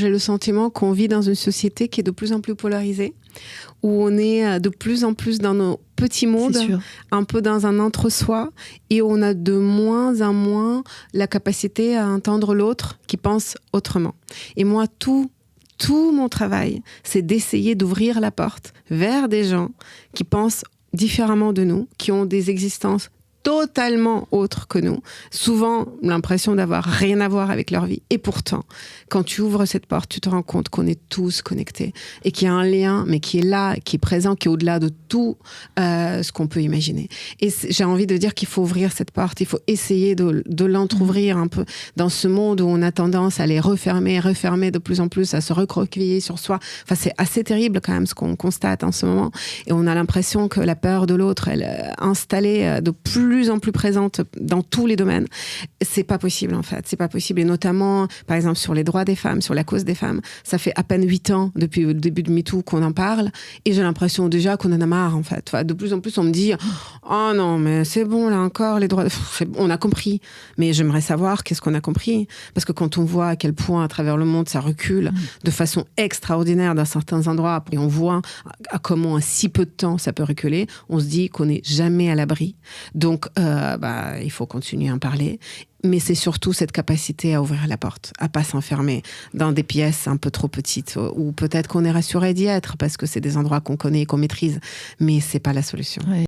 J'ai le sentiment qu'on vit dans une société qui est de plus en plus polarisée, où on est de plus en plus dans nos petits mondes, un peu dans un entre-soi, et on a de moins en moins la capacité à entendre l'autre qui pense autrement. Et moi, tout mon travail, c'est d'essayer d'ouvrir la porte vers des gens qui pensent différemment de nous, qui ont des existences totalement autres que nous, souvent l'impression d'avoir rien à voir avec leur vie. Et pourtant, quand tu ouvres cette porte, tu te rends compte qu'on est tous connectés et qu'il y a un lien, mais qui est là, qui est présent, qui est au-delà de tout ce qu'on peut imaginer. Et j'ai envie de dire qu'il faut ouvrir cette porte, il faut essayer de l'entrouvrir un peu dans ce monde où on a tendance à les refermer de plus en plus, à se recroqueviller sur soi. Enfin, c'est assez terrible quand même ce qu'on constate en ce moment. Et on a l'impression que la peur de l'autre, elle est installée de plus en plus présente dans tous les domaines. C'est pas possible, en fait. C'est pas possible. Et notamment, par exemple, sur les droits des femmes, sur la cause des femmes. Ça fait à peine 8 ans, depuis le début de MeToo, qu'on en parle. Et j'ai l'impression déjà qu'on en a marre, en fait. Enfin, de plus en plus, on me dit « Oh non, mais c'est bon, là encore, les droits... » On a compris. Mais j'aimerais savoir qu'est-ce qu'on a compris. Parce que quand on voit à quel point, à travers le monde, ça recule de façon extraordinaire dans certains endroits, et on voit à comment, en si peu de temps, ça peut reculer, on se dit qu'on n'est jamais à l'abri. Donc, il faut continuer à en parler. Mais c'est surtout cette capacité à ouvrir la porte, à pas s'enfermer dans des pièces un peu trop petites, ou peut-être qu'on est rassuré d'y être parce que c'est des endroits qu'on connaît et qu'on maîtrise, mais c'est pas la solution. Ouais.